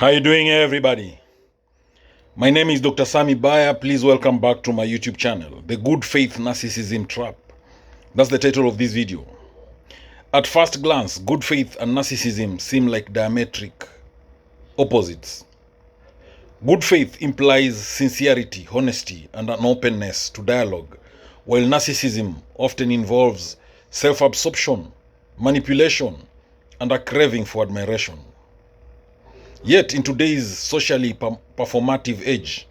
How you doing, everybody? My name is Dr. Sami Baya. Please welcome back to my YouTube channel, The Good Faith Narcissism Trap. That's the title of this video. At first glance, good faith and narcissism seem like diametric opposites. Good faith implies sincerity, honesty, and an openness to dialogue, while narcissism often involves self-absorption, manipulation, and a craving for admiration. Yet, in today's socially performative age,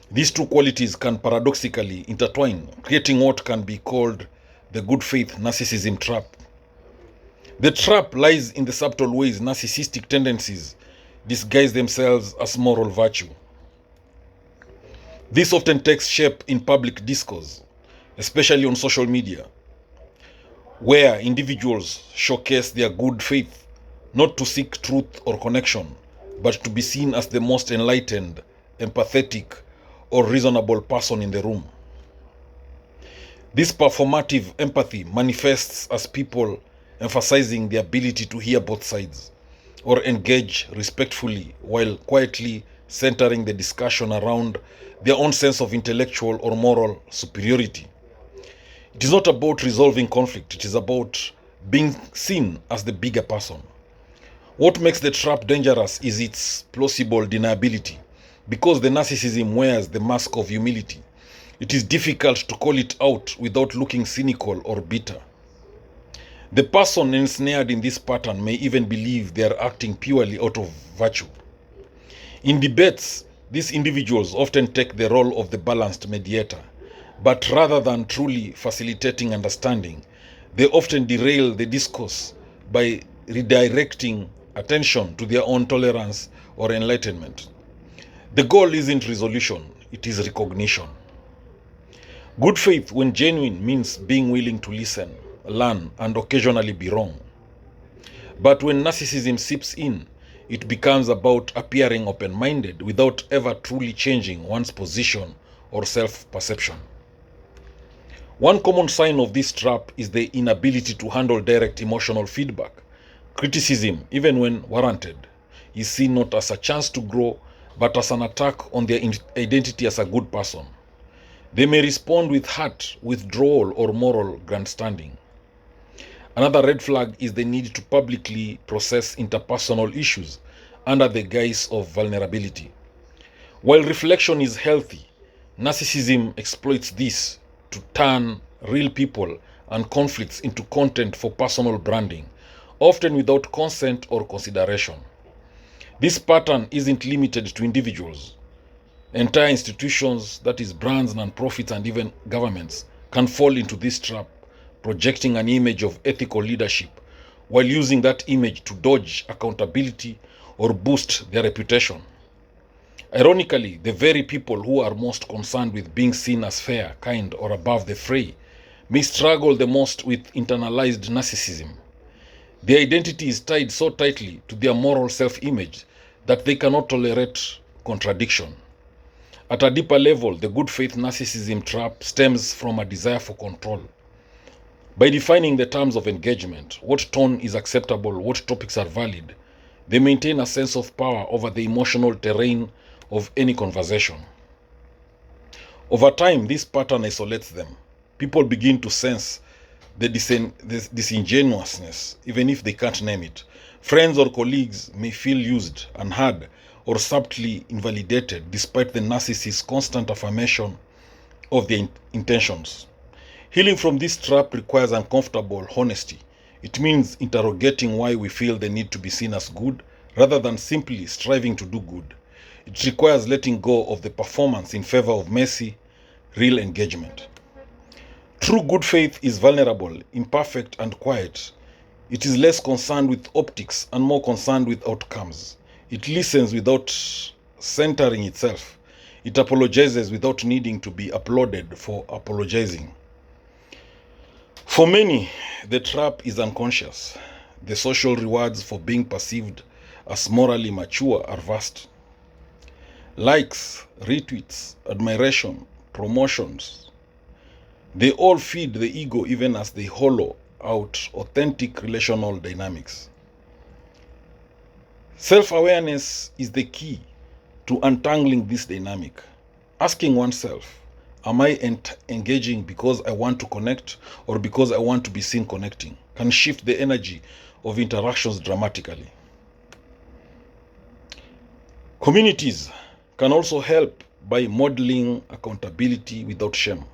these two qualities can paradoxically intertwine, creating what can be called the good faith narcissism trap. The trap lies in the subtle ways narcissistic tendencies disguise themselves as moral virtue. This often takes shape in public discourse, especially on social media, where individuals showcase their good faith not to seek truth or connection, but to be seen as the most enlightened, empathetic, or reasonable person in the room. This performative empathy manifests as people emphasizing the ability to hear both sides or engage respectfully while quietly centering the discussion around their own sense of intellectual or moral superiority. It is not about resolving conflict, it is about being seen as the bigger person. What makes the trap dangerous is its plausible deniability. Because the narcissism wears the mask of humility, it is difficult to call it out without looking cynical or bitter. The person ensnared in this pattern may even believe they are acting purely out of virtue. In debates, these individuals often take the role of the balanced mediator, but rather than truly facilitating understanding, they often derail the discourse by redirecting attention to their own tolerance or enlightenment. The goal isn't resolution, it is recognition. Good faith, when genuine, means being willing to listen, learn, and occasionally be wrong. But when narcissism seeps in, it becomes about appearing open-minded without ever truly changing one's position or self-perception. One common sign of this trap is the inability to handle direct emotional feedback. Criticism, even when warranted, is seen not as a chance to grow, but as an attack on their identity as a good person. They may respond with hurt, withdrawal, or moral grandstanding. Another red flag is the need to publicly process interpersonal issues under the guise of vulnerability. While reflection is healthy, narcissism exploits this to turn real people and conflicts into content for personal branding, often without consent or consideration. This pattern isn't limited to individuals. Entire institutions, that is brands, non-profits, and even governments, can fall into this trap, projecting an image of ethical leadership while using that image to dodge accountability or boost their reputation. Ironically, the very people who are most concerned with being seen as fair, kind, or above the fray may struggle the most with internalized narcissism. Their identity is tied so tightly to their moral self-image that they cannot tolerate contradiction. At a deeper level, the good faith narcissism trap stems from a desire for control. By defining the terms of engagement, what tone is acceptable, what topics are valid, they maintain a sense of power over the emotional terrain of any conversation. Over time, this pattern isolates them. People begin to sense the disingenuousness, even if they can't name it. Friends or colleagues may feel used, unheard, or subtly invalidated despite the narcissist's constant affirmation of their intentions. Healing from this trap requires uncomfortable honesty. It means interrogating why we feel the need to be seen as good rather than simply striving to do good. It requires letting go of the performance in favor of messy, real engagement. True good faith is vulnerable, imperfect, and quiet. It is less concerned with optics and more concerned with outcomes. It listens without centering itself. It apologizes without needing to be applauded for apologizing. For many, the trap is unconscious. The social rewards for being perceived as morally mature are vast. Likes, retweets, admiration, promotions, they all feed the ego even as they hollow out authentic relational dynamics. Self-awareness is the key to untangling this dynamic. Asking oneself, am I engaging because I want to connect or because I want to be seen connecting, can shift the energy of interactions dramatically. Communities can also help by modeling accountability without shame,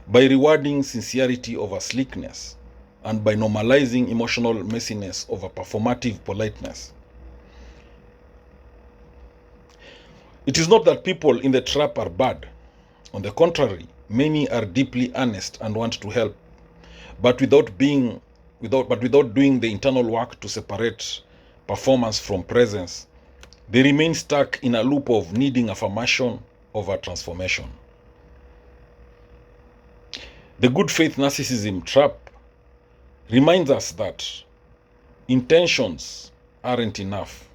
by rewarding sincerity over sleekness, and by normalizing emotional messiness over performative politeness. It is not that people in the trap are bad. On the contrary, many are deeply earnest and want to help, but without doing the internal work to separate performance from presence, they remain stuck in a loop of needing affirmation over transformation. The Good Faith Narcissism Trap reminds us that intentions aren't enough.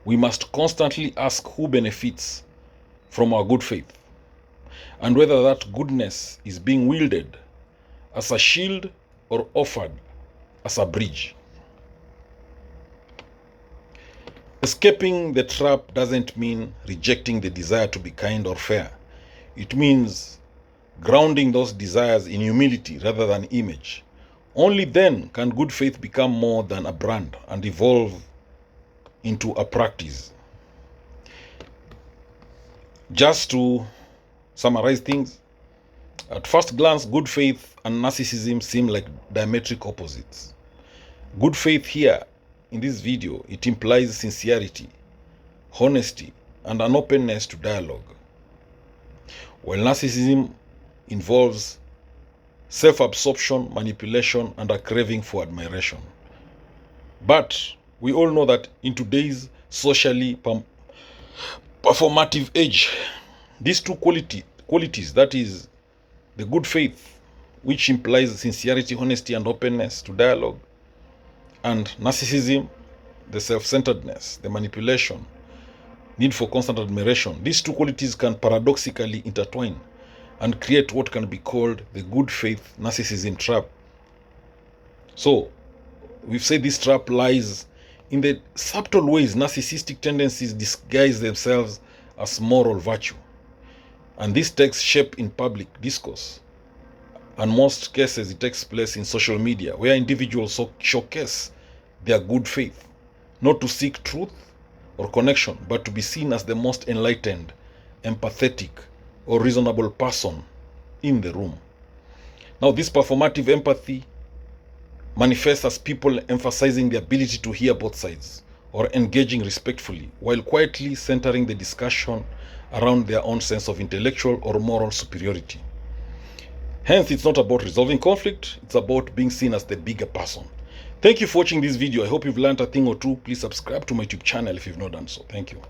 We must constantly ask who benefits from our good faith, and whether that goodness is being wielded as a shield or offered as a bridge. Escaping the trap doesn't mean rejecting the desire to be kind or fair. It means grounding those desires in humility rather than image. Only then can good faith become more than a brand and evolve into a practice. Just to summarize things, at first glance, good faith and narcissism seem like diametric opposites. Good faith here in this video, it implies sincerity, honesty, and an openness to dialogue, while narcissism involves self-absorption, manipulation, and a craving for admiration. But we all know that in today's socially performative age, these two qualities, that is the good faith, which implies sincerity, honesty, and openness to dialogue, and narcissism, the self-centeredness, the manipulation, need for constant admiration, these two qualities can paradoxically intertwine and create what can be called the good faith narcissism trap. So, we've said this trap lies in the subtle ways narcissistic tendencies disguise themselves as moral virtue. And this takes shape in public discourse. And most cases, it takes place in social media, where individuals showcase their good faith, not to seek truth or connection, but to be seen as the most enlightened, empathetic, or reasonable person in the room. Now, this performative empathy manifests as people emphasizing the ability to hear both sides or engaging respectfully, while quietly centering the discussion around their own sense of intellectual or moral superiority. Hence, it's not about resolving conflict, it's about being seen as the bigger person. Thank you for watching this video. I hope you've learned a thing or two. Please subscribe to my YouTube channel if you've not done so. Thank you.